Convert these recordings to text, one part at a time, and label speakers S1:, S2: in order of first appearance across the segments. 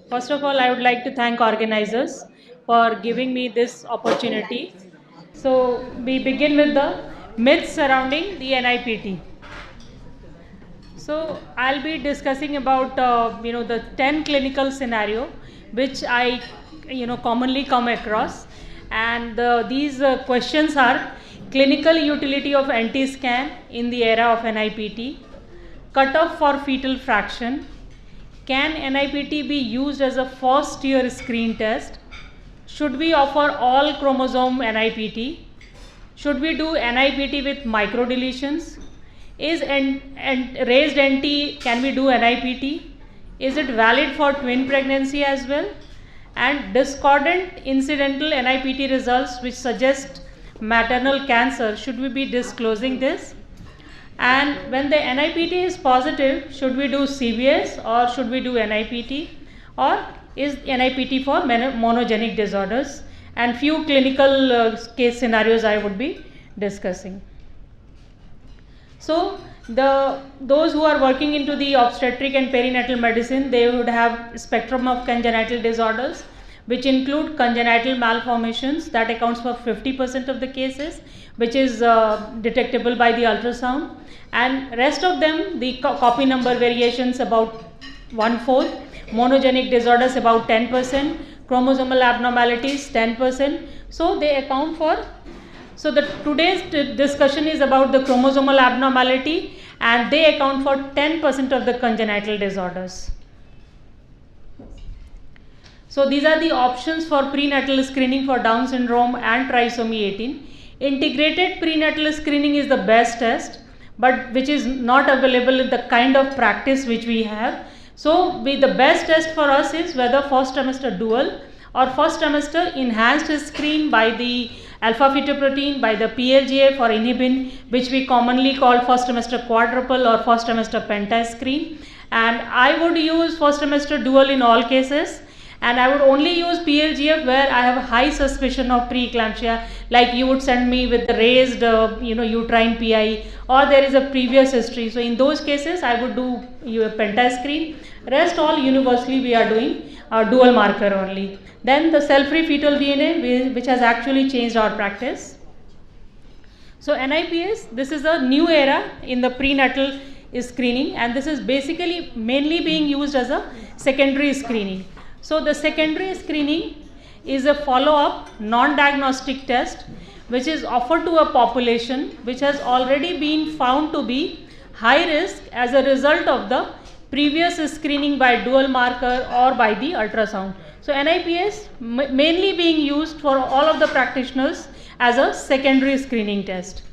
S1: First of all, I would like to thank organizers for giving me this opportunity. So we begin with the myths surrounding the NIPT. So I'll be discussing about the 10 clinical scenario which I commonly come across, and these questions are: clinical utility of anti-scan in the era of NIPT, cutoff for fetal fraction, can NIPT be used as a first year screen test, should we offer all chromosome NIPT, should we do NIPT with microdeletions, is raised NT, can we do NIPT, is it valid for twin pregnancy as well, and discordant incidental NIPT results which suggest maternal cancer, should we be disclosing this? And when the NIPT is positive, should we do CVS or should we do NIPT, or is NIPT for monogenic disorders? And few clinical case scenarios I would be discussing. So those who are working into the obstetric and perinatal medicine, they would have spectrum of congenital disorders, which include congenital malformations that accounts for 50% of the cases, which is detectable by the ultrasound, and rest of them the copy number variations about 1/4, monogenic disorders about 10%, chromosomal abnormalities 10%. So they account for. So today's discussion is about the chromosomal abnormality, and they account for 10% of the congenital disorders. So these are the options for prenatal screening for Down syndrome and trisomy 18. Integrated prenatal screening is the best test, but which is not available in the kind of practice which we have. So the best test for us is whether first trimester dual or first trimester enhanced screen by the alpha fetoprotein, by the PLGA for inhibin, which we commonly call first trimester quadruple or first trimester penta screen. And I would use first trimester dual in all cases, and I would only use PLGF where I have a high suspicion of preeclampsia, like you would send me with the raised uterine PI, or there is a previous history. So in those cases I would do a penta screen. Rest all universally we are doing dual marker only. Then the cell-free fetal DNA, which has actually changed our practice. So NIPS, this is a new era in the prenatal screening, and this is basically mainly being used as a secondary screening. So the secondary screening is a follow-up non-diagnostic test which is offered to a population which has already been found to be high risk as a result of the previous screening by dual marker or by the ultrasound. So NIPS mainly being used for all of the practitioners as a secondary screening test.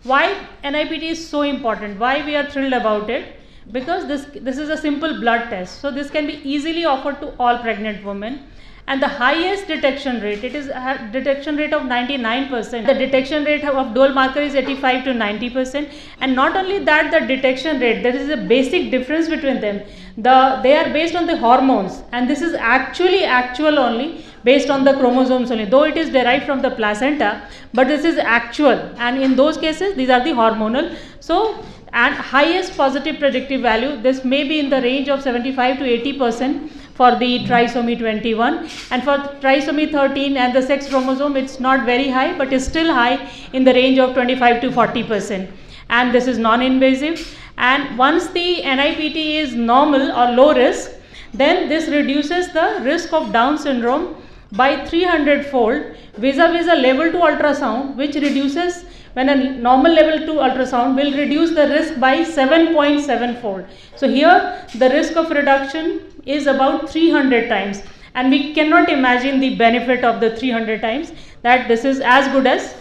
S1: Why NIPT is so important? Why we are thrilled about it? Because this is a simple blood test, so this can be easily offered to all pregnant women, and the highest detection rate, it is a detection rate of 99%. The detection rate of dual marker is 85 to 90%, and not only that, the detection rate, there is a basic difference between them. They are based on the hormones, and this is actually actual only based on the chromosomes only, though it is derived from the placenta, but this is actual, and in those cases these are the hormonal. So and highest positive predictive value, this may be in the range of 75 to 80% for the trisomy 21, and for trisomy 13 and the sex chromosome it's not very high, but is still high in the range of 25 to 40%, and this is non-invasive. And once the NIPT is normal or low risk, then this reduces the risk of Down syndrome by 300-fold vis-a-vis a level 2 ultrasound, which reduces, when a normal level 2 ultrasound will reduce the risk by 7.7-fold. So here the risk of reduction is about 300 times, and we cannot imagine the benefit of the 300 times, that this is as good as.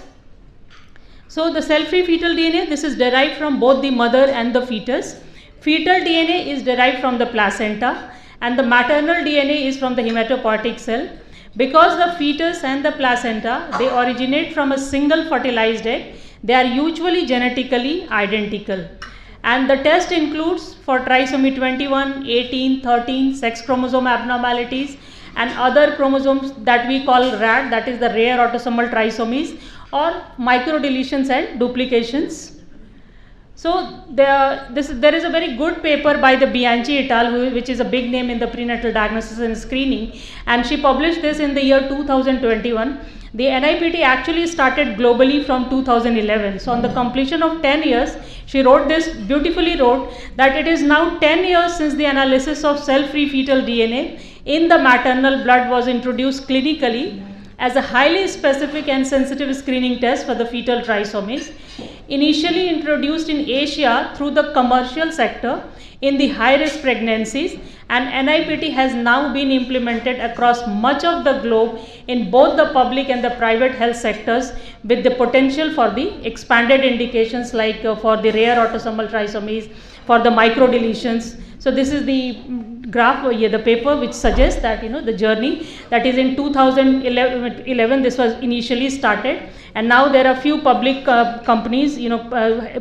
S1: So the cell-free fetal DNA, this is derived from both the mother and the fetus. Fetal DNA is derived from the placenta, and the maternal DNA is from the hematopoietic cell. Because the fetus and the placenta, they originate from a single fertilized egg, they are usually genetically identical. And the test includes for trisomy 21, 18, 13, sex chromosome abnormalities, and other chromosomes that we call RAD, that is the rare autosomal trisomies, or microdeletions and duplications. So there is a very good paper by the Bianchi et al., which is a big name in the prenatal diagnosis and screening, and she published this in the year 2021. The NIPT actually started globally from 2011. So on the completion of 10 years, she beautifully wrote that it is now 10 years since the analysis of cell-free fetal DNA in the maternal blood was introduced clinically as a highly specific and sensitive screening test for the fetal trisomies. Initially introduced in Asia through the commercial sector in the high-risk pregnancies, and NIPT has now been implemented across much of the globe in both the public and the private health sectors, with the potential for the expanded indications like for the rare autosomal trisomies, for the microdeletions. So this is the graph, the paper which suggests that the journey that is in 2011 this was initially started, and now there are few public companies,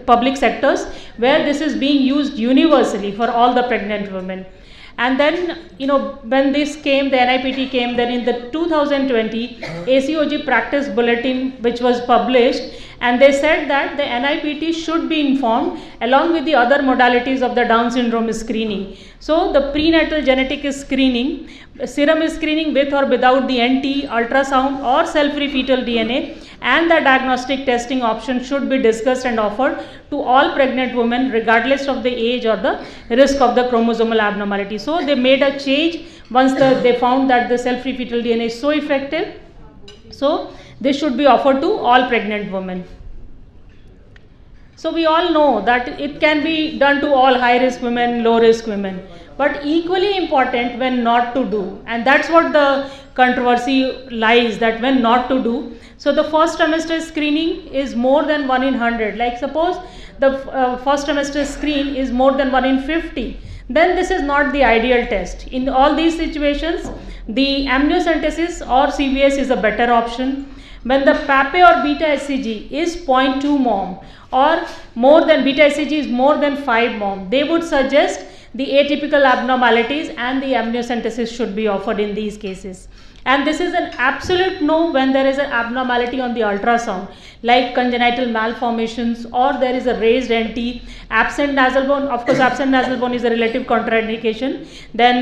S1: public sectors where this is being used universally for all the pregnant women. And then when this came, the NIPT came, then in the 2020 ACOG practice bulletin which was published, and they said that the NIPT should be informed along with the other modalities of the Down syndrome screening. So the prenatal genetic screening, serum screening with or without the NT, ultrasound or cell-free fetal DNA, and the diagnostic testing option should be discussed and offered to all pregnant women regardless of the age or the risk of the chromosomal abnormality. So they made a change once they found that the cell-free fetal DNA is so effective. So this should be offered to all pregnant women. So we all know that it can be done to all high risk women, low risk women, but equally important when not to do, and that's what the controversy lies, that when not to do. So the first trimester screening is more than 1 in 100. Like suppose the first trimester screen is more than 1 in 50. Then this is not the ideal test. In all these situations, the amniocentesis or CVS is a better option. When the PAPE or beta HCG is 0.2 mom or more than beta HCG is more than 5 mom, they would suggest the atypical abnormalities and the amniocentesis should be offered in these cases. And this is an absolute no when there is an abnormality on the ultrasound, like congenital malformations or there is a raised NT, absent nasal bone. Of course, absent nasal bone is a relative contraindication. Then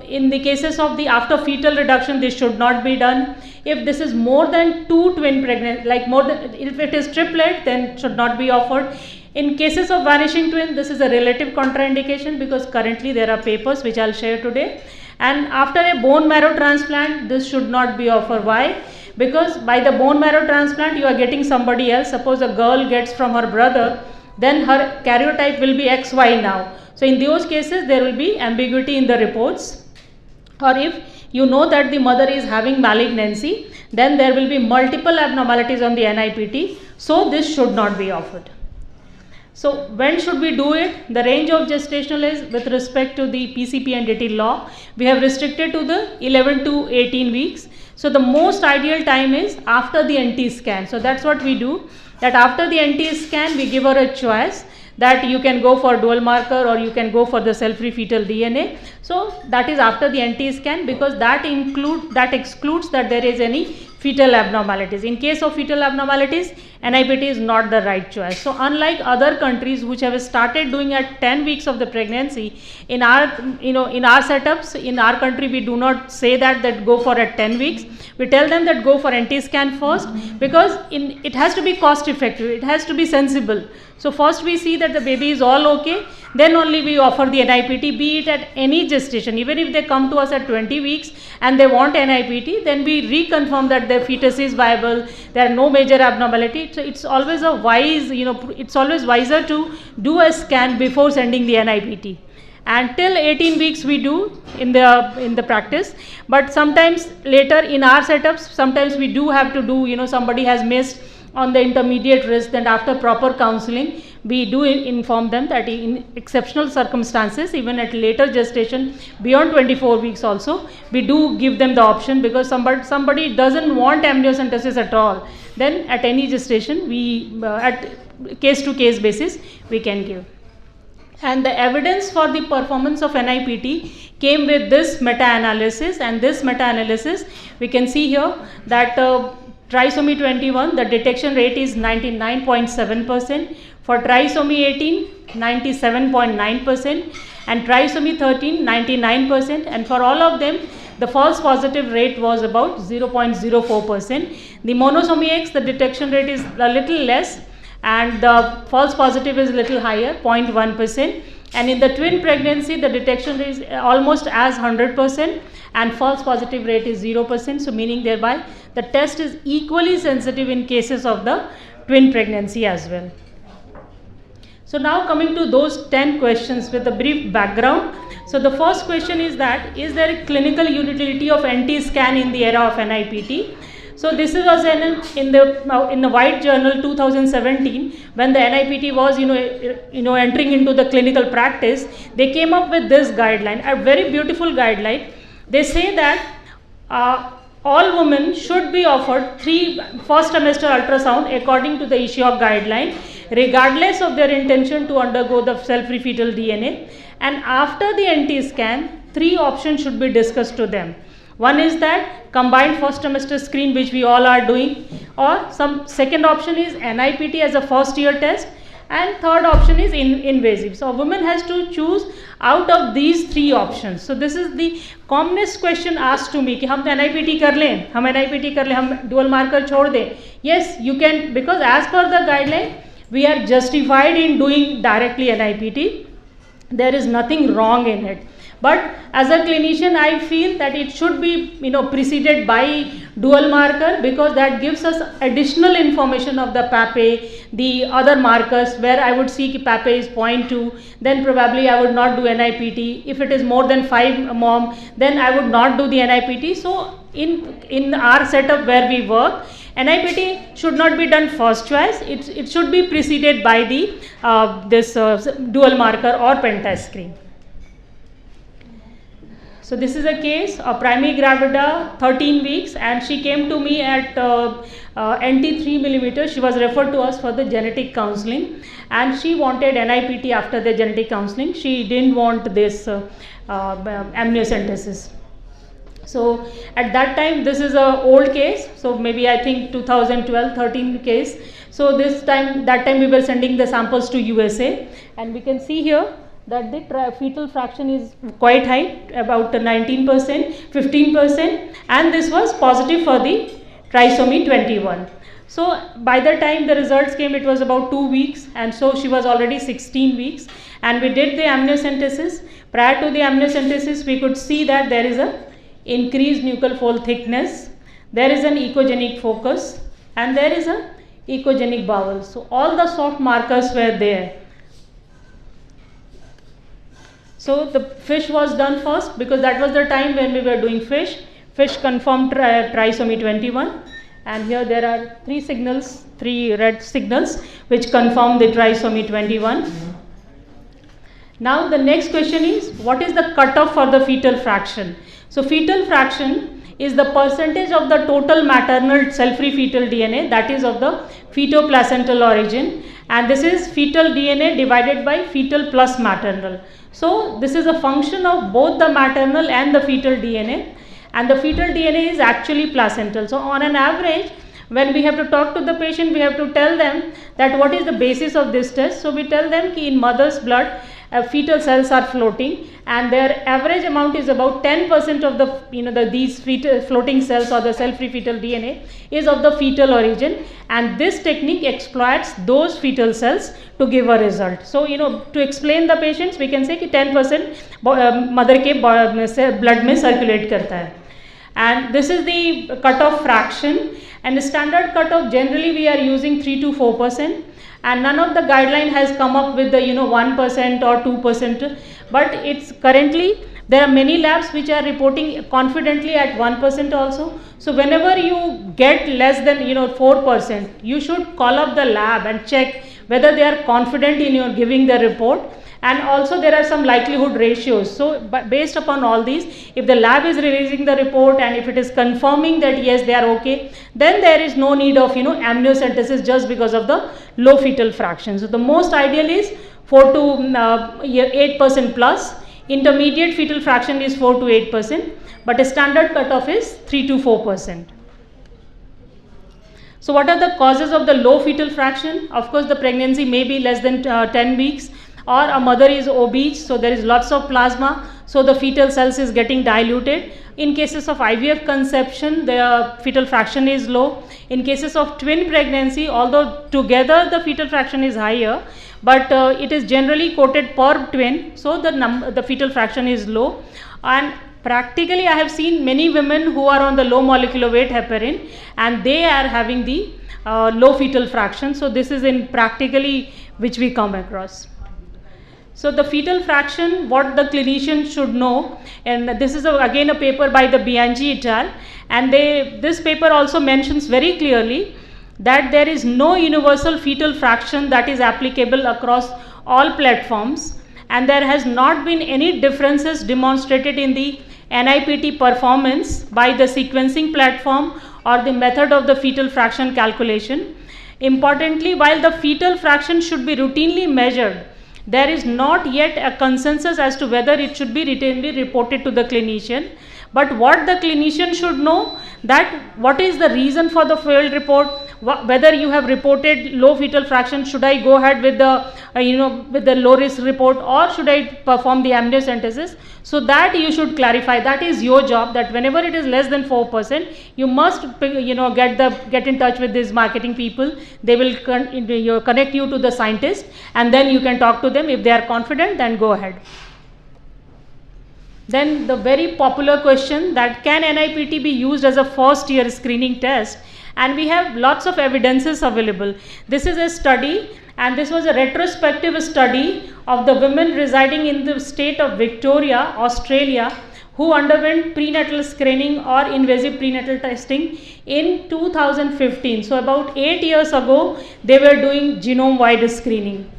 S1: in the cases of the after fetal reduction, this should not be done. If this is more than 2 twin pregnant, like more than, if it is triplet, then should not be offered. In cases of vanishing twin, this is a relative contraindication because currently there are papers which I'll share today. And after a bone marrow transplant, this should not be offered. Why? Because by the bone marrow transplant, you are getting somebody else. Suppose a girl gets from her brother, then her karyotype will be XY now. So in those cases, there will be ambiguity in the reports. Or if you know that the mother is having malignancy, then there will be multiple abnormalities on the NIPT. So this should not be offered. So when should we do it? The range of gestational is with respect to the PCP and DT law, we have restricted to the 11 to 18 weeks. So the most ideal time is after the NT scan. So that's what we do, that after the NT scan we give her a choice that you can go for dual marker or you can go for the cell-free fetal DNA. So that is after the NT scan because that excludes that there is any fetal abnormalities. In case of fetal abnormalities, NIPT is not the right choice. So unlike other countries which have started doing at 10 weeks of the pregnancy, in our setups, in our country we do not say that go for at 10 weeks. We tell them that go for NT scan first because it has to be cost effective, it has to be sensible. So first we see that the baby is all okay, then only we offer the NIPT, be it at any gestation. Even if they come to us at 20 weeks and they want NIPT, then we reconfirm that their fetus is viable, there are no major abnormality. So it's always a wise, it's always wiser to do a scan before sending the NIPT. And till 18 weeks we do in the practice, but sometimes later in our setups, sometimes we do have to do, somebody has missed on the intermediate risk, then after proper counseling, we do inform them that in exceptional circumstances, even at later gestation, beyond 24 weeks also, we do give them the option because somebody doesn't want amniocentesis at all. Then at any gestation, we at case to case basis, we can give. And the evidence for the performance of NIPT came with this meta-analysis, and this meta-analysis we can see here that trisomy 21, the detection rate is 99.7%. For trisomy 18, 97.9%. And trisomy 13, 99%. And for all of them, the false positive rate was about 0.04%. The monosomy X, the detection rate is a little less, and the false positive is a little higher, 0.1%. And in the twin pregnancy, the detection rate is almost as 100%, and false positive rate is 0%. So meaning thereby the test is equally sensitive in cases of the twin pregnancy as well. So now coming to those 10 questions with a brief background. So the first question is that, is there a clinical utility of NT scan in the era of NIPT? So this was in the White Journal 2017, when the NIPT was entering into the clinical practice. They came up with this guideline, a very beautiful guideline. They say that all women should be offered 3 first trimester ultrasound according to the ISHIOC guideline, regardless of their intention to undergo the cell-free fetal DNA. And after the NT scan, 3 options should be discussed to them. One is that combined first trimester screen, which we all are doing, or some second option is NIPT as a first year test, and third option is invasive. So a woman has to choose out of these 3 options. So this is the commonest question asked to me कि हम NIPT कर लें, हम dual marker छोड़ दें. Yes, you can, because as per the guideline, we are justified in doing directly NIPT. There is nothing wrong in it. But as a clinician, I feel that it should be preceded by dual marker, because that gives us additional information of the PAPE, the other markers where I would see PAPE is 0.2, then probably I would not do NIPT. If it is more than 5 mom, then I would not do the NIPT. So in our setup where we work, NIPT should not be done first choice. It should be preceded by the dual marker or pentast screen. So this is a case, a primary gravida, 13 weeks, and she came to me at NT 3 millimeter. She was referred to us for the genetic counseling, and she wanted NIPT after the genetic counseling. She didn't want this amniocentesis. So at that time, this is a old case, so maybe I think 2012, 13 case. So that time we were sending the samples to USA, and we can see here that the fetal fraction is quite high, about 19%, 15%, and this was positive for the trisomy 21. So by the time the results came, it was about 2 weeks, and so she was already 16 weeks, and we did the amniocentesis. Prior to the amniocentesis, we could see that there is a increased nuchal fold thickness, there is an echogenic focus, and there is a echogenic bowel. So all the soft markers were there. So the FISH was done first, because that was the time when we were doing FISH. FISH confirmed trisomy 21, and here there are 3 red signals which confirm the trisomy 21. Now the next question is, what is the cutoff for the fetal fraction? So fetal fraction is the percentage of the total maternal cell-free fetal DNA, that is of the fetoplacental origin, and this is fetal DNA divided by fetal plus maternal. So this is a function of both the maternal and the fetal DNA, and the fetal DNA is actually placental. So on an average, when we have to talk to the patient, we have to tell them that what is the basis of this test. So we tell them that in mother's blood, fetal cells are floating, and their average amount is about 10% of these fetal floating cells or the cell-free fetal DNA is of the fetal origin, and this technique exploits those fetal cells to give a result. So to explain the patients, we can say कि 10% mother के blood में circulate करता है, and this is the cutoff fraction, and the standard cutoff generally we are using 3 to 4%. And none of the guideline has come up with the 1% or 2%, but it's currently there are many labs which are reporting confidently at 1% also. So whenever you get less than 4%, you should call up the lab and check whether they are confident in giving the report. And also there are some likelihood ratios. So based upon all these, if the lab is releasing the report and if it is confirming that yes they are okay, then there is no need of amniocentesis just because of the low fetal fraction. So the most ideal is 4 to 8% plus. Intermediate fetal fraction is 4 to 8%, but a standard cutoff is 3 to 4%. So what are the causes of the low fetal fraction? Of course, the pregnancy may be less than 10 weeks, or a mother is obese, so there is lots of plasma, so the fetal cells is getting diluted. In cases of IVF conception, the fetal fraction is low. In cases of twin pregnancy, although together the fetal fraction is higher, but it is generally quoted per twin, so the fetal fraction is low. And practically I have seen many women who are on the low molecular weight heparin, and they are having the low fetal fraction. So this is in practically which we come across. So the fetal fraction, what the clinician should know, and this is again a paper by the Bianchi et al., and this paper also mentions very clearly that there is no universal fetal fraction that is applicable across all platforms, and there has not been any differences demonstrated in the NIPT performance by the sequencing platform or the method of the fetal fraction calculation. Importantly, while the fetal fraction should be routinely measured, there is not yet a consensus as to whether it should be routinely reported to the clinician. But what the clinician should know, that what is the reason for the failed report, whether you have reported low fetal fraction, should I go ahead with the with the low risk report, or should I perform the amniocentesis? So that you should clarify. That is your job, that whenever it is less than 4%, you must get in touch with these marketing people. They will connect you to the scientist, and then you can talk to them. If they are confident, then go ahead. Then the very popular question, that can NIPT be used as a first year screening test? And we have lots of evidences available. This is a study, and this was a retrospective study of the women residing in the state of Victoria, Australia, who underwent prenatal screening or invasive prenatal testing in 2015. So about 8 years ago, they were doing genome-wide screening.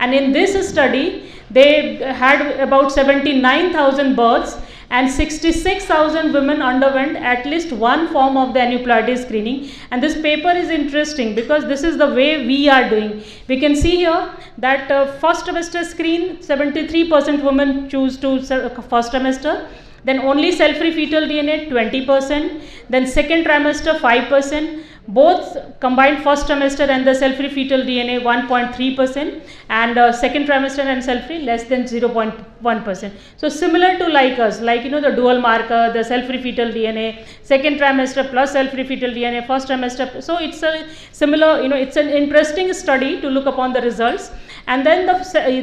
S1: And in this study, they had about 79,000 births, and 66,000 women underwent at least one form of the aneuploidy screening. And this paper is interesting because this is the way we are doing. We can see here that first trimester screen, 73% women choose to first trimester. Then only cell-free fetal DNA 20%, then second trimester 5%, both combined first trimester and the cell-free fetal DNA 1.3%, and second trimester and cell-free less than 0.1%. So similar to like us, like the dual marker, the cell-free fetal DNA, second trimester plus cell-free fetal DNA, first trimester. So it's a similar, it's an interesting study to look upon the results. And then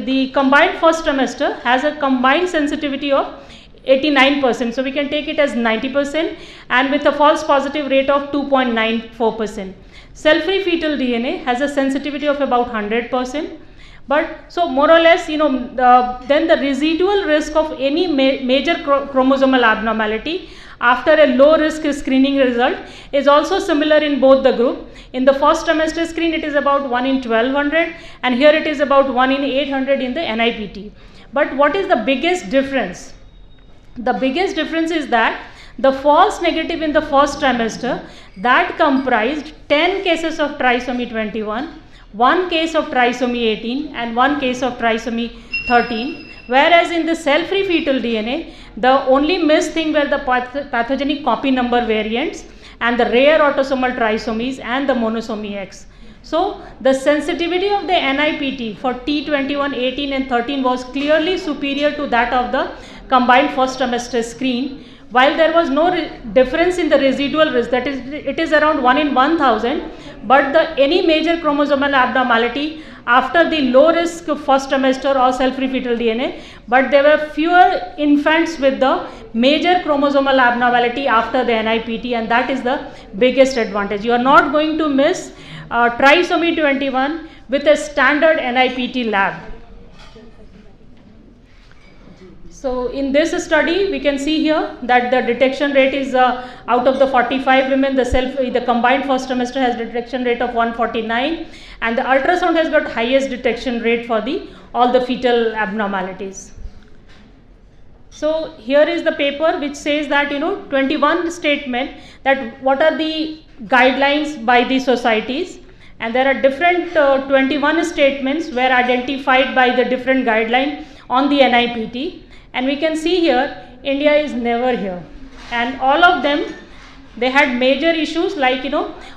S1: the combined first trimester has a combined sensitivity of 89%, so we can take it as 90%, and with a false positive rate of 2.94%. Cell-free fetal DNA has a sensitivity of about 100%, but so more or less, then the residual risk of any major chromosomal abnormality after a low risk screening result is also similar in both the group. In the first trimester screen, it is about 1 in 1200, and here it is about 1 in 800 in the NIPT. But what is the biggest difference? The biggest difference is that the false negative in the first trimester, that comprised 10 cases of trisomy 21, 1 case of trisomy 18, and 1 case of trisomy 13. Whereas in the cell-free fetal DNA, the only missed thing were the pathogenic copy number variants and the rare autosomal trisomies and the monosomy X. So the sensitivity of the NIPT for T21, 18 and 13 was clearly superior to that of the combined first trimester screen, while there was no difference in the residual risk, that is, it is around 1 in 1000, but any major chromosomal abnormality after the low risk first trimester or cell-free fetal DNA, but there were fewer infants with the major chromosomal abnormality after the NIPT, and that is the biggest advantage. You are not going to miss trisomy 21 with a standard NIPT lab. So in this study, we can see here that the detection rate is out of the 45 women, the combined first trimester has detection rate of 149, and the ultrasound has got highest detection rate for all the fetal abnormalities. So here is the paper which says that 21 statement, that what are the guidelines by the societies, and there are different 21 statements were identified by the different guideline on the NIPT. And we can see here, India is never here, and all of them they had major issues like,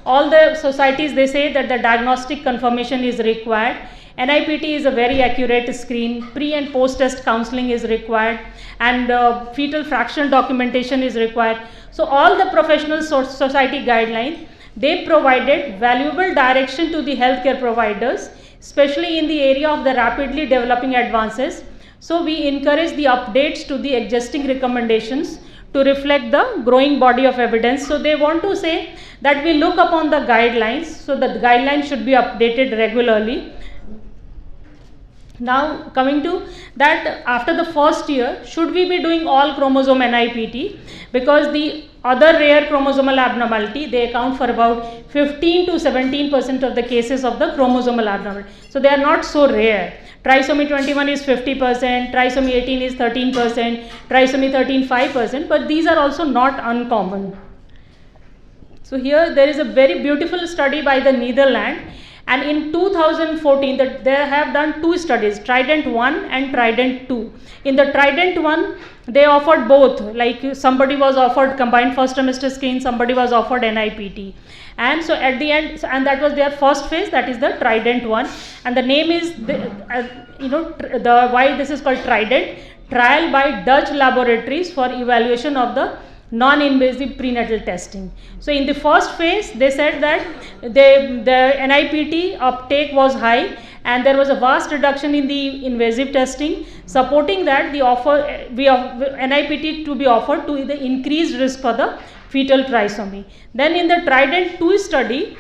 S1: all the societies, they say that the diagnostic confirmation is required. NIPT is a very accurate screen, pre and post test counseling is required, and fetal fraction documentation is required. So all the professional society guidelines, they provided valuable direction to the healthcare providers, especially in the area of the rapidly developing advances. So we encourage the updates to the existing recommendations to reflect the growing body of evidence. So they want to say that we look upon the guidelines, so the guidelines should be updated regularly. Now coming to that, after the first year, should we be doing all chromosome NIPT? Because the other rare chromosomal abnormality, they account for about 15 to 17% of the cases of the chromosomal abnormality. So they are not so rare. Trisomy 21 is 50%, trisomy 18 is 13%, trisomy 13 5%, but these are also not uncommon. So here there is a very beautiful study by the Netherlands, and in 2014 they have done two studies, Trident 1 and Trident 2. In the Trident 1, they offered both, like somebody was offered combined first trimester screen, somebody was offered NIPT, and so at the end, and that was their first phase, that is the Trident 1, and the name is why this is called Trident, trial by Dutch laboratories for evaluation of the non-invasive prenatal testing. So in the first phase, they said that the NIPT uptake was high, and there was a vast reduction in the invasive testing, supporting that the NIPT to be offered to the increased risk for the fetal trisomy. Then in the Trident 2 study,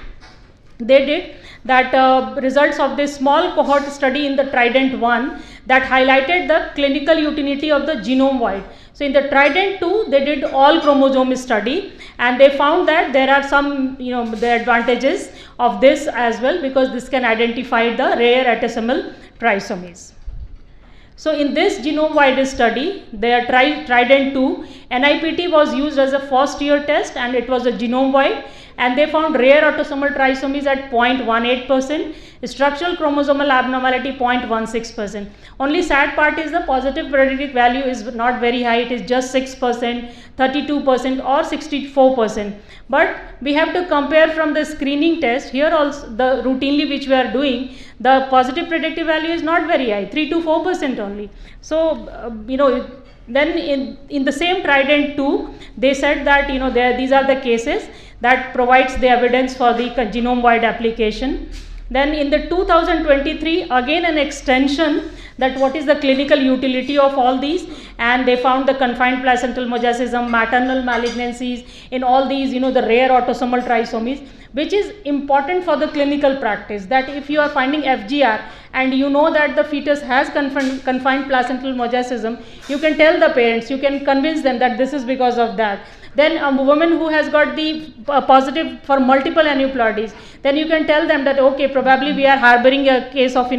S1: they did that results of this small cohort study in the Trident 1 that highlighted the clinical utility of the genome wide. So in the Trident 2, they did all chromosome study, and they found that there are some, the advantages of this as well, because this can identify the rare autosomal trisomies. So in this genome wide study, their Trident 2, NIPT was used as a first year test, and it was a genome wide, and they found rare autosomal trisomies at 0.18%, structural chromosomal abnormality 0.16%. Only sad part is the positive predictive value is not very high, it is just 6%, 32% or 64%. But we have to compare from the screening test. Here also, the routinely which we are doing, the positive predictive value is not very high, 3 to 4% only. So then in the same Trident 2, they said that these are the cases that provides the evidence for the genome wide application. Then in the 2023, again an extension, that what is the clinical utility of all these, and they found the confined placental mosaicism, maternal malignancies in all these, the rare autosomal trisomies, which is important for the clinical practice, that if you are finding FGR and you know that the fetus has confined placental mosaicism, you can tell the parents, you can convince them that this is because of that. Then a woman who has got the positive for multiple aneuploidies, then you can tell them that okay, probably we are harboring a case of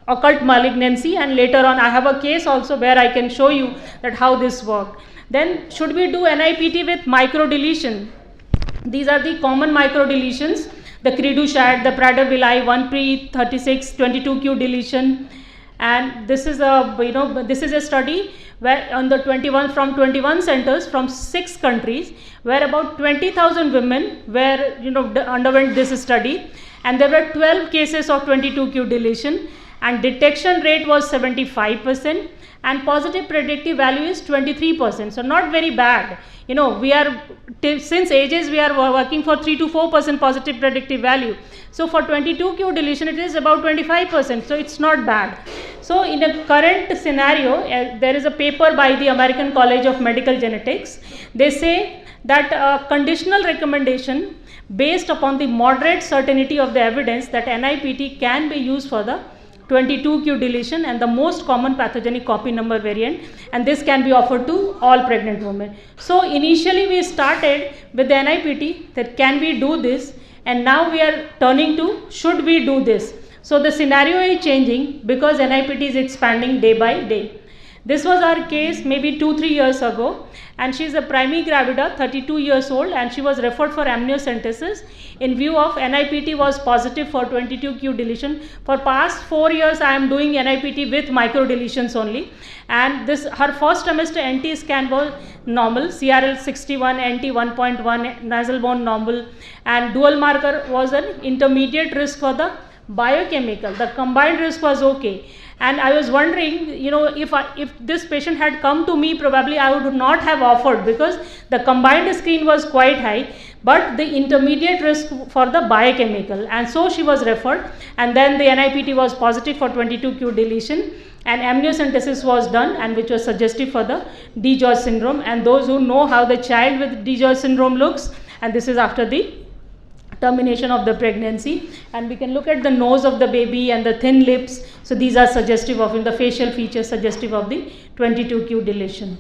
S1: occult malignancy, and later on I have a case also where I can show you that how this worked. Then should we do NIPT with microdeletion? These are the common microdeletions, the Credushat, the Prader-Willi, 1pre36, 22q deletion, and this is a study where on the 21 centers from 6 countries, where about 20,000 women were underwent this study, and there were 12 cases of 22q deletion, and detection rate was 75%, and positive predictive value is 23%. So not very bad. We are since ages we are working for 3 to 4% positive predictive value. So for 22q deletion it is about 25%. So it's not bad. So in a current scenario, there is a paper by the American College of Medical Genetics. They say that a conditional recommendation based upon the moderate certainty of the evidence that NIPT can be used for the 22q deletion and the most common pathogenic copy number variant, and this can be offered to all pregnant women. So initially we started with the NIPT, that can we do this, and now we are turning to should we do this. So the scenario is changing because NIPT is expanding day by day. This was our case maybe 2-3 years ago, and she is a primary gravida, 32 years old, and she was referred for amniocentesis in view of NIPT was positive for 22q deletion. For past 4 years I am doing NIPT with micro deletions only, and this her first trimester NT scan was normal, CRL 61, NT 1.1, nasal bone normal, and dual marker was an intermediate risk for the biochemical. The combined risk was okay, and I was wondering, if this patient had come to me, probably I would not have offered, because the combined screen was quite high, but the intermediate risk for the biochemical, and so she was referred, and then the NIPT was positive for 22q deletion, and amniocentesis was done, and which was suggestive for the DJOS syndrome. And those who know how the child with DJOS syndrome looks, and this is after the termination of the pregnancy, and we can look at the nose of the baby and the thin lips. So these are suggestive of, in the facial features, suggestive of the 22q deletion.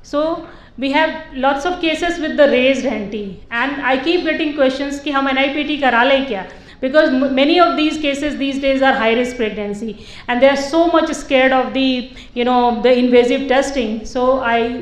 S1: So we have lots of cases with the raised NT, and I keep getting questions कि हम NIPT करा लें क्या, because many of these cases these days are high risk pregnancy, and they are so much scared of the the invasive testing. So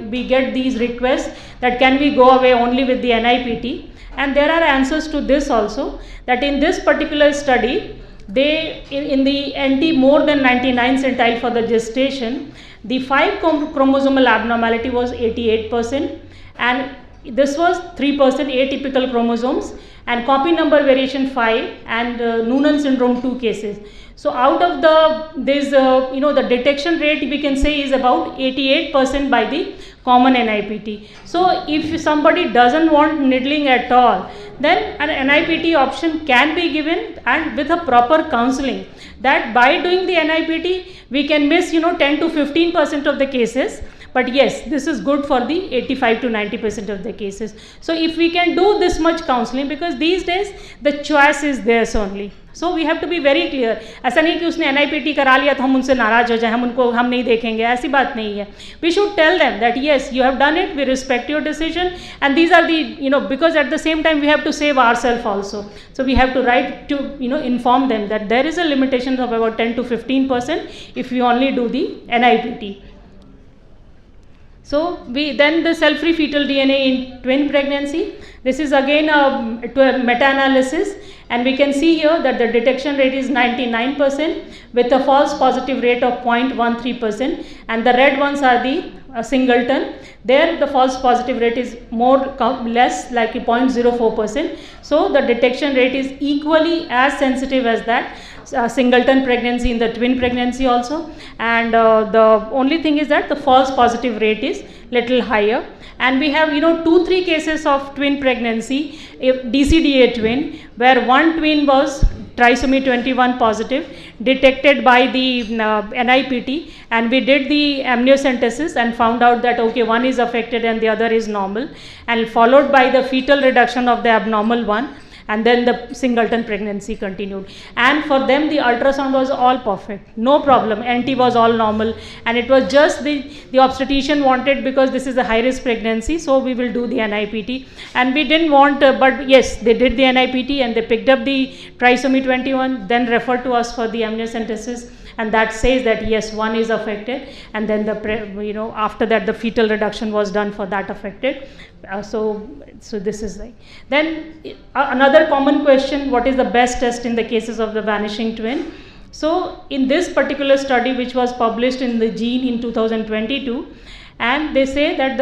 S1: we get these requests that can we go away only with the NIPT, and there are answers to this also, that in this particular study, they in the NT more than 99 centile for the gestation, the 5 chromosomal abnormality was 88%, and this was 3% atypical chromosomes, and copy number variation 5, and Noonan syndrome 2 cases. So out of the detection rate we can say is about 88% by the common NIPT. So if somebody doesn't want needling at all, then an NIPT option can be given, and with a proper counseling, that by doing the NIPT we can miss 10 to 15% of the cases, but yes, this is good for the 85 to 90% of the cases. So if we can do this much counseling, because these days the choice is theirs only, so we have to be very clear. ऐसा नहीं कि उसने NIPT करा लिया तो हम उनसे नाराज हो जाए, हम नहीं देखेंगे, ऐसी बात नहीं है. We should tell them that yes, you have done it, we respect your decision, and these are the because at the same time we have to save ourselves also. So we have to write to inform them that there is a limitation of about 10 to 15% if we only do the NIPT. So then the cell-free fetal DNA in twin pregnancy. This is again a meta-analysis, and we can see here that the detection rate is 99% with a false positive rate of 0.13%, and the red ones are the singleton. There the false positive rate is less, like 0.04%. So the detection rate is equally as sensitive as that singleton pregnancy in the twin pregnancy also, and the only thing is that the false positive rate is little higher. And we have 2-3 cases of twin pregnancy, DCDA twin, where one twin was trisomy 21 positive, detected by the NIPT, and we did the amniocentesis and found out that okay, one is affected and the other is normal, and followed by the fetal reduction of the abnormal one, and then the singleton pregnancy continued, and for them the ultrasound was all perfect, no problem, NT was all normal, and it was just the obstetrician wanted, because this is a high risk pregnancy, so we will do the NIPT, and we didn't want but yes, they did the NIPT and they picked up the trisomy 21, then referred to us for the amniocentesis, and that says that yes, one is affected, and then after that the fetal reduction was done for that affected. So this is like, then another common question, what is the best test in the cases of the vanishing twin? So in this particular study, which was published in the Gene in 2022, and they say that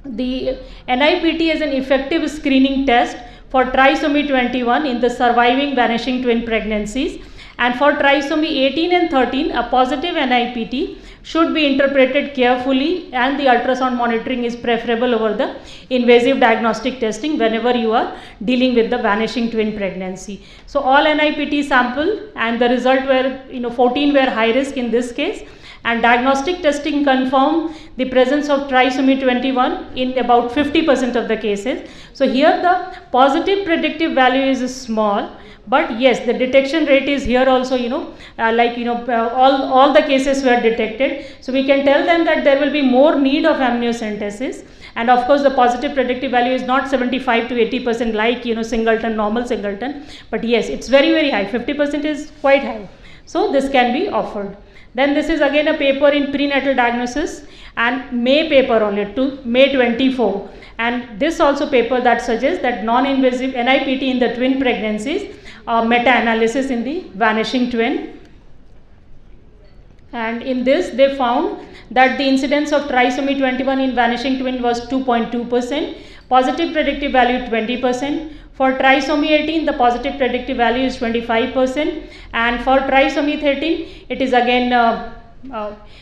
S1: the NIPT is an effective screening test for trisomy 21 in the surviving vanishing twin pregnancies, and for trisomy 18 and 13, a positive NIPT should be interpreted carefully, and the ultrasound monitoring is preferable over the invasive diagnostic testing whenever you are dealing with the vanishing twin pregnancy. So all NIPT sample, and the result were 14 were high risk in this case, and diagnostic testing confirmed the presence of trisomy 21 in about 50% of the cases. So here the positive predictive value is small, but yes, the detection rate is here also, all the cases were detected. So we can tell them that there will be more need of amniocentesis, and of course the positive predictive value is not 75 to 80% like singleton, normal singleton, but yes, it's very, very high, 50% is quite high. So this can be offered. Then this is again a paper in prenatal diagnosis, and May paper only, to May 24. And this also paper that suggests that non-invasive NIPT in the twin pregnancies, meta-analysis in the vanishing twin. And in this they found that the incidence of trisomy 21 in vanishing twin was 2.2%, positive predictive value 20%. For trisomy 18, the positive predictive value is 25%, and for trisomy 13, it is again,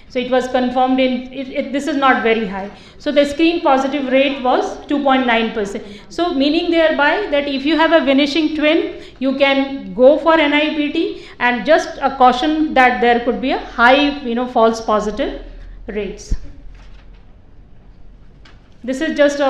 S1: so it was confirmed in, this is not very high. So the screen positive rate was 2.9%. So meaning thereby that if you have a vanishing twin, you can go for NIPT, and just a caution that there could be a high, false positive rates. This is just a,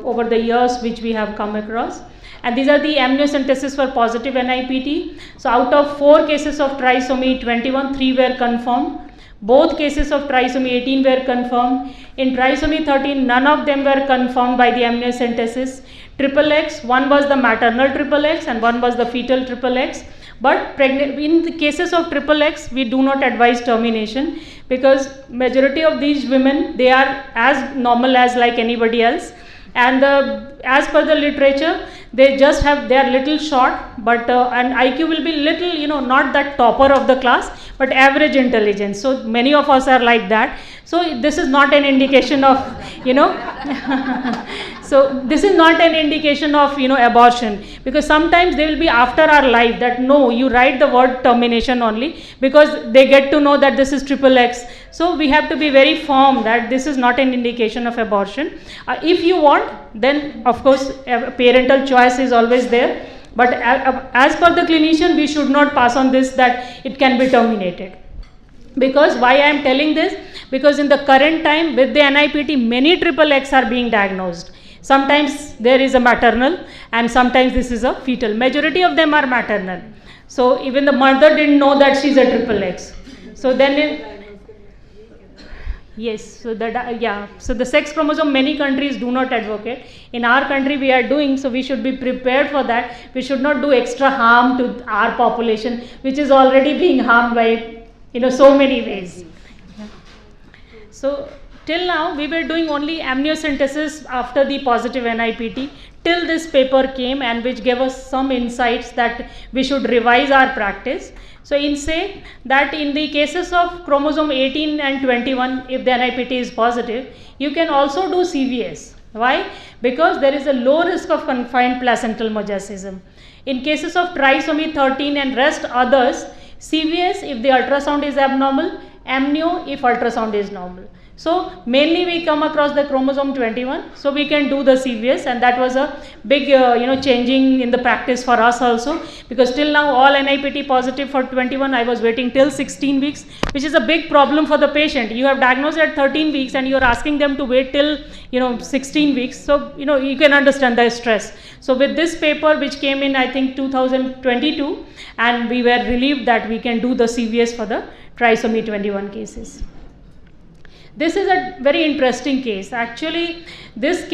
S1: over the years which we have come across. And these are the amniocentesis for positive NIPT. So out of 4 cases of trisomy 21, 3 were confirmed. Both cases of trisomy 18 were confirmed. In trisomy 13, none of them were confirmed by the amniocentesis. XXX, one was the maternal XXX and one was the fetal XXX. But in the cases of XXX, we do not advise termination, because majority of these women, they are as normal as like anybody else. And as per the literature, they just have, they are little short, but and IQ will be little, not that topper of the class, but average intelligence. So many of us are like that. So this is not an indication of, so this is not an indication of, abortion, because sometimes they will be after our life that no, you write the word termination only, because they get to know that this is XXX. So we have to be very firm that this is not an indication of abortion. If you want, then of course parental choice is always there, but as per the clinician, we should not pass on this that it can be terminated. Because why I am telling this? Because in the current time with the NIPT, many XXX are being diagnosed. Sometimes there is a maternal and sometimes this is a fetal. Majority of them are maternal. So even the mother didn't know that she's a XXX. So then yes, so that so the sex chromosome many countries do not advocate. In our country we are doing, so we should be prepared for that. We should not do extra harm to our population, which is already being harmed by so many ways. So till now we were doing only amniocentesis after the positive NIPT, till this paper came, and which gave us some insights that we should revise our practice. So in say that in the cases of chromosome 18 and 21, if the NIPT is positive, you can also do CVS. Why? Because there is a low risk of confined placental mosaicism. In cases of trisomy 13 and rest others, CVS if the ultrasound is abnormal, amnio if ultrasound is normal. So mainly we come across the chromosome 21, so we can do the CVS, and that was a big changing in the practice for us also, because till now all NIPT positive for 21, I was waiting till 16 weeks, which is a big problem for the patient. You have diagnosed at 13 weeks and you are asking them to wait till 16 weeks, so you can understand the stress. So with this paper which came in I think 2022, and we were relieved that we can do the CVS for the trisomy 21 cases. This is a very interesting case. Actually, this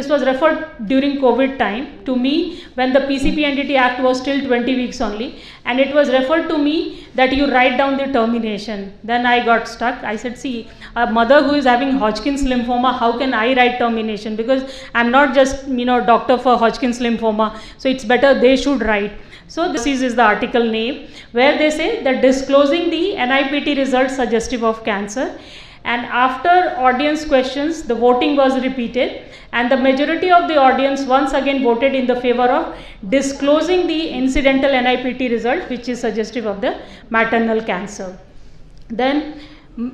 S1: was referred during COVID time to me when the PCPNDT Act was still 20 weeks only, and it was referred to me that you write down the termination. Then I got stuck. I said, see, a mother who is having Hodgkin's lymphoma, how can I write termination? Because I'm not just doctor for Hodgkin's lymphoma, so it's better they should write. So this is the article name, where they say that disclosing the NIPT results suggestive of cancer. And after audience questions, the voting was repeated, and the majority of the audience once again voted in the favor of disclosing the incidental NIPT result, which is suggestive of the maternal cancer. Then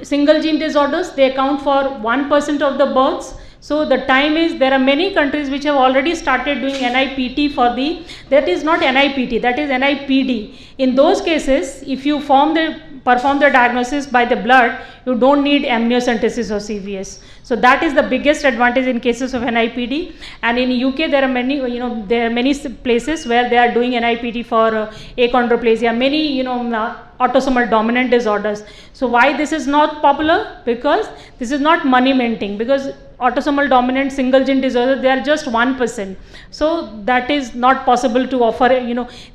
S1: single gene disorders, they account for 1% of the births. So the time is, there are many countries which have already started doing NIPT for the, that is not NIPT, that is NIPD. In those cases, if you perform the diagnosis by the blood, you don't need amniocentesis or CVS. So that is the biggest advantage in cases of NIPD. And in UK there are many, there are many places where they are doing NIPT for achondroplasia, many, autosomal dominant disorders. So why this is not popular? Because this is not money minting, because autosomal dominant single gene disorder, they are just 1%. So that is not possible to offer,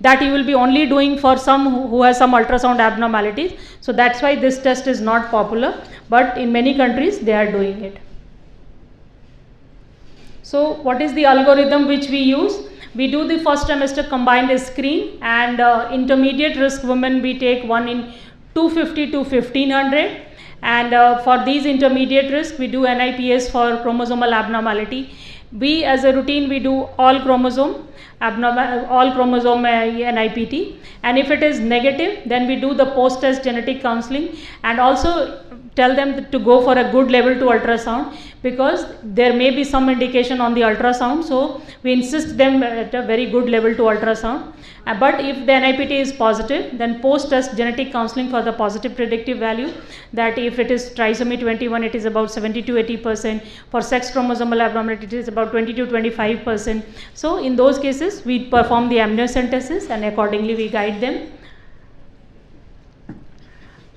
S1: that you will be only doing for some who has some ultrasound abnormalities. So that's why this test is not popular, but in many countries they are doing it. So what is the algorithm which we use? We do the first trimester combined screen, and intermediate risk women we take one in 250 to 1500, and for these intermediate risk we do NIPS for chromosomal abnormality. We as a routine we do all chromosome NIPT, and if it is negative then we do the post test genetic counseling, and also tell them to go for a good level 2 ultrasound, because there may be some indication on the ultrasound, so we insist them at a very good level 2 ultrasound. But if the NIPT is positive, then post test genetic counseling for the positive predictive value, that if it is trisomy 21 it is about 70 to 80%, for sex chromosomal abnormality it is about 20 to 25%. So in those cases we perform the amniocentesis and accordingly we guide them.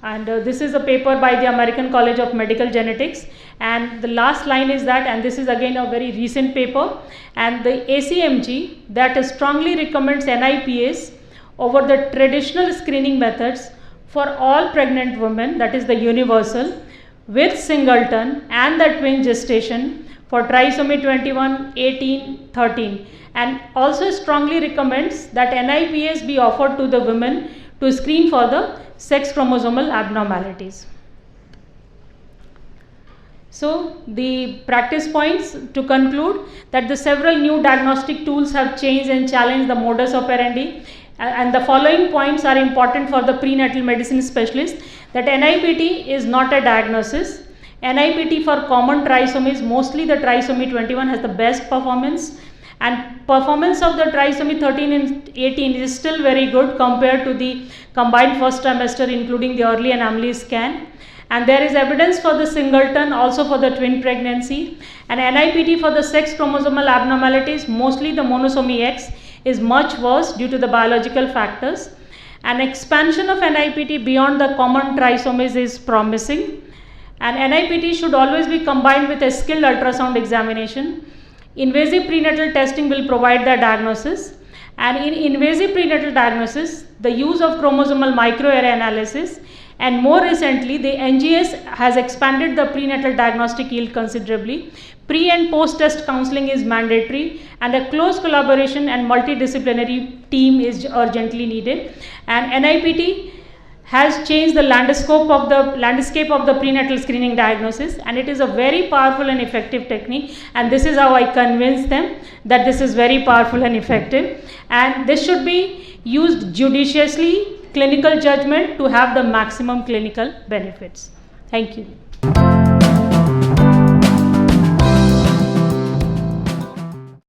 S1: And this is a paper by the American College of Medical Genetics, and the last line is that, and this is again a very recent paper, and the ACMG that strongly recommends NIPS over the traditional screening methods for all pregnant women, that is the universal, with singleton and the twin gestation for trisomy 21, 18, 13, and also strongly recommends that NIPS be offered to the women to screen for the sex chromosomal abnormalities. So the practice points to conclude that the several new diagnostic tools have changed and challenged the modus operandi, and the following points are important for the prenatal medicine specialist: that NIPT is not a diagnosis. NIPT for common trisomies, mostly the trisomy 21 has the best performance, and performance of the trisomy 13 and 18 is still very good compared to the combined first trimester including the early anomaly scan, and there is evidence for the singleton also for the twin pregnancy, and NIPT for the sex chromosomal abnormalities, mostly the monosomy X, is much worse due to the biological factors, and expansion of NIPT beyond the common trisomies is promising, and NIPT should always be combined with a skilled ultrasound examination. Invasive prenatal testing will provide the diagnosis, and in invasive prenatal diagnosis the use of chromosomal microarray analysis, and more recently the NGS has expanded the prenatal diagnostic yield considerably. Pre and post test counseling is mandatory, and a close collaboration and multidisciplinary team is urgently needed, and NIPT has changed the landscape of the prenatal screening diagnosis, and it is a very powerful and effective technique, and this is how I convince them that this is very powerful and effective, and this should be used judiciously, clinical judgment to have the maximum clinical benefits. Thank you.